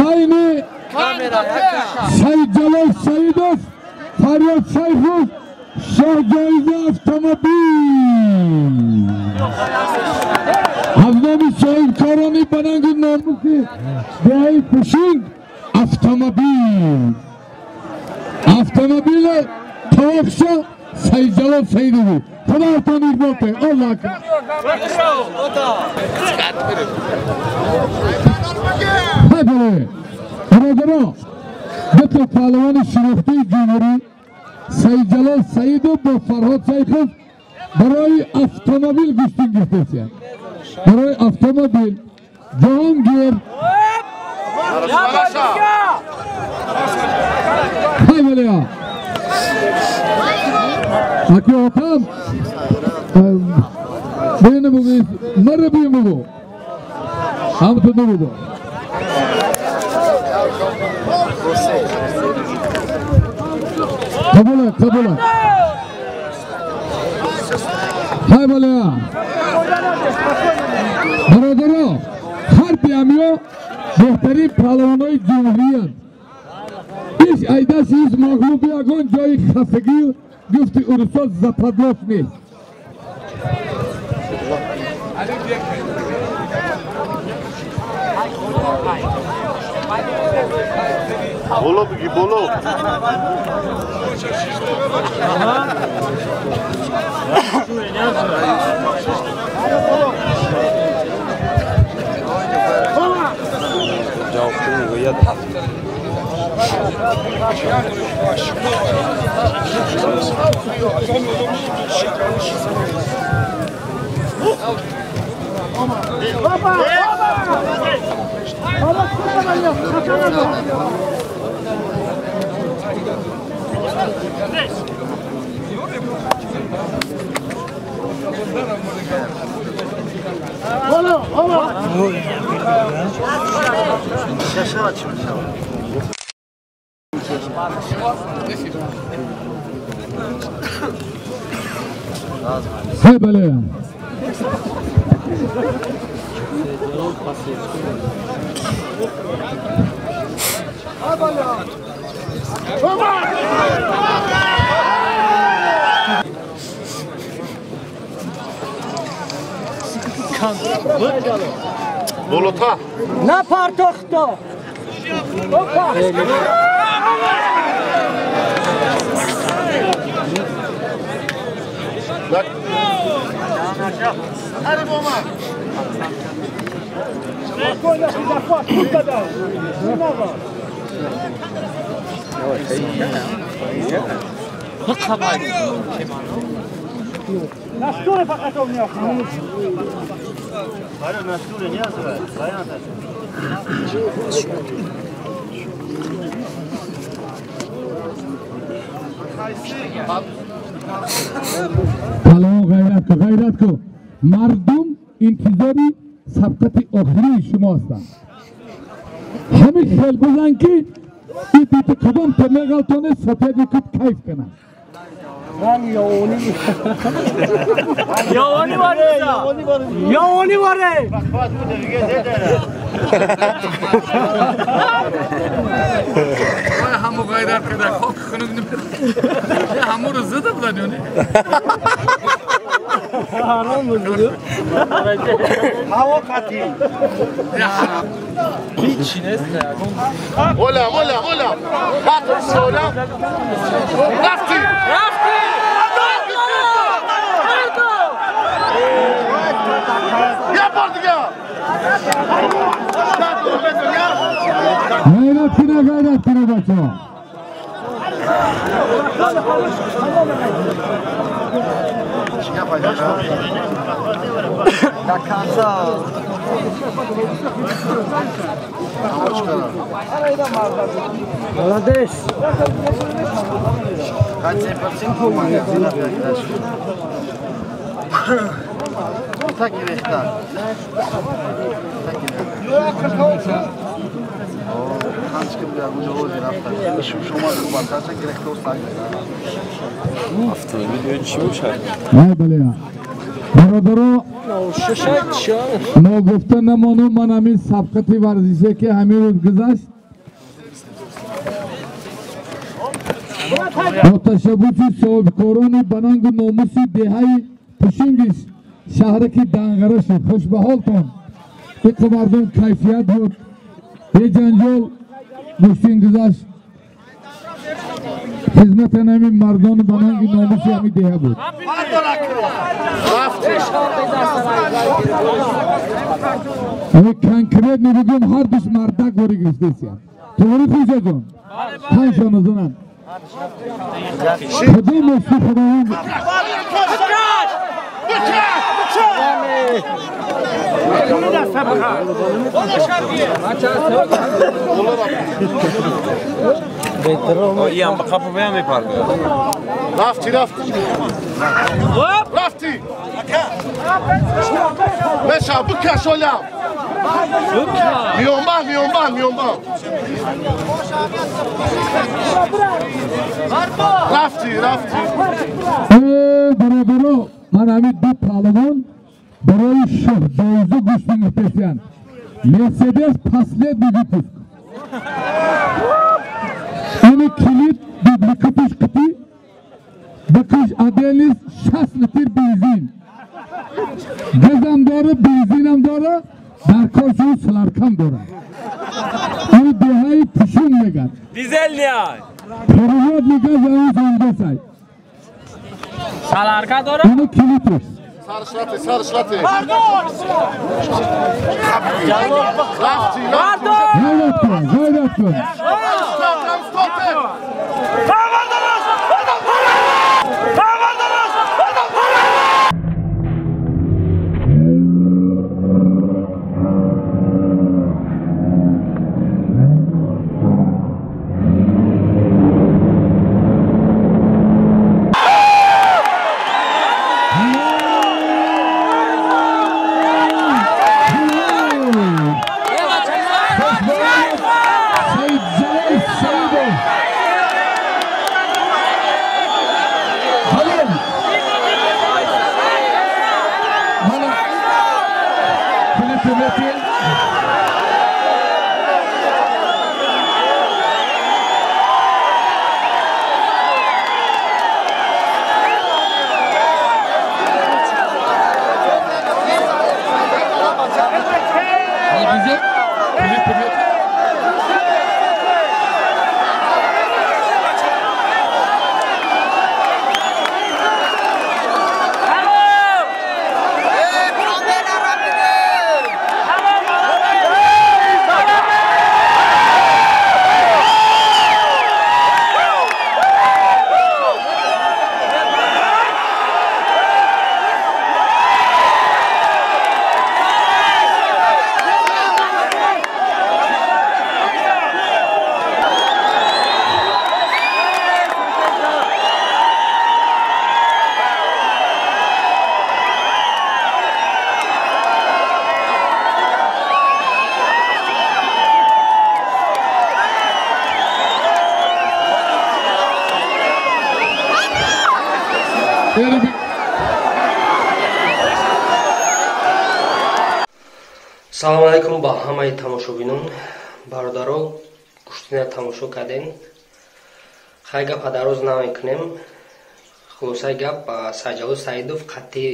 Bayni Sayın Celal Sayidov, Faryat Sayfov, Şahcaize Avtomobil. Avnami Sayın Karami Banangın Namuki, Değerli Pushing Avtomobil. Avtomobile tavakşa Sayın Celal Sayidov. Kadar İkbal'te Allah akıl. Hadi Aradara Beto Pahlavani Şirofti Cumhuri Sayın Celal Sayidov ve Farhat Sayfov Baray avtomobil güçtün gösterisi. Baray avtomobil Cahangir Hay böyle ya Akı otam Beni bugün Narı büyümü bu Hamtı duru bu Kabul et, kabul et. Hay böyle ya. Baradaro, her piyamiyo behteri Pahlavani Cumhuriyet. İş ayda siz mağlubi agon joyi khafegi güfti urusa zapadlof ne? Bolo bigi bolo. Hay böyle ya. Bolota. Ne partokto? Opa. Bak. Hadi bomba. Kolla size fat bu kadar. Ne var? Nastore fakat oynuyor. Hayır, Nastore ne yazıyor? Bayan da. Pahlavon gayrat ko. Mardum intizori sabqati okhiri shuma hastand. Hame khayal bazan ki iti qadam pe megaltone safedi kut kayf kanand. Ben yoğuni yoğuni var ya. Yoğuni var ya. Bak bu da gede. Vay hamu gayret kadar kokkunun ne hamur zıdı mı diyor ne? Haram mı diyor? Hava katı. Ya haram. Hiç neyse. Ola. Bak sola. Rafti. Yapmadık ya. Gayrat kine bacho. Молодец. Tak yürekten. Kaç gün bir avucu olur bir hafta. Şu şomarı bakarsa gerekli olsa. Haftaya video çiğmiş her. Vay bale ya. برادرو ششت شو ما گفتن نمانو من همین سبقتی ورزشه که همین روز گذشت با تشبوچی صاحبکاران بنانگ و ناموسی دهی پشنگش شهرکی دنگره شد خوش به حالتون که مردم کیفیت بود یه جنجال گوشتین گذشت خدمت همین مردان بنانگ ناموسی همین دهه بود همین کنکریت نبودیم هر دوش مردک باری گشتیسیم توری خوشه جان تنشان ازونن خدای مصری خدایان İyi ama kapı beğen mi parkı? Rafti. Rafti. Meşa bu kaş olam. Miyomba. Rafti. برادرو من همین دو پهلوان برای شهر دوزو گوش می‌نویسن مرسدس پسلیت می‌گیرد اینی کلید دوبلیکاتش کتی بکش ادلیس 60 لیتر بنزین گزم داره بنزینم داره در کارشو سلارکم داره اینی دهایی پشون میگن Dizel ne ay? پروژات میگن زمین زنده سای سالارکا داره اینی کلیدش Sarışlatı. Rafti. Gayret kın. салому алайкум ба ҳамаи тамошобинон бародаро гӯштина тамошо кардем хай гапа дароз намекунем хулосаи гап саҷалу саидов қатъи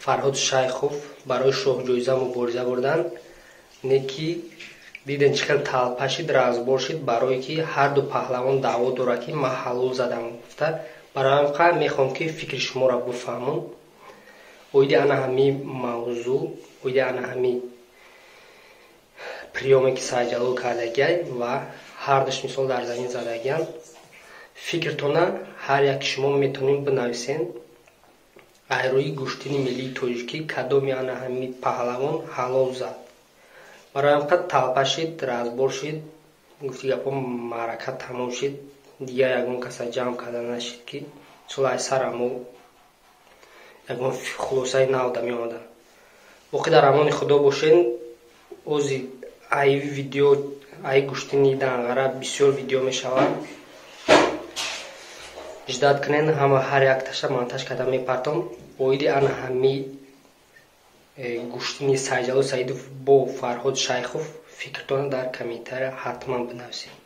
фарҳод шайхов барои шоҳ ҷоиза мубориза бурданд неки диден чӣ хел талпа шид разбор шид барое ки ҳар ду паҳлавон даъво дорад ки ман ҳалол задам гуфта барои ҳам қа мехоҳам ки фикри шуморо бифаҳмон оиди ана ҳами мавзӯъ оиди ана ҳами приёме ки саҷалу кардагиай ва ҳар душ мисол дар замин задагиян фикртона ҳар як шумо метонем бинависен айрои гӯштини миллии тоҷикӣ кадоми ана ҳамин паҳлавон ҳалол зад. Барои ҳамқад талпа шид, разбор шид, гуфти гапо маърака тамом шид, дигар ягон каса ҷамъ карда нашид ки чула ай сарамо ягон хулосаи нав да меомада. Боқӣ дар амони худо бошен. Ози ай видео ай гӯштини данғара бисёр видео мешавад. иҷдод кунен ҳама ҳар якташа монтаж карда мепартом. Оиди ана ҳами гӯштини Сайҷалол Саидов бо Фарҳод Шайхов фикртона дар комментария ҳатман бинависед.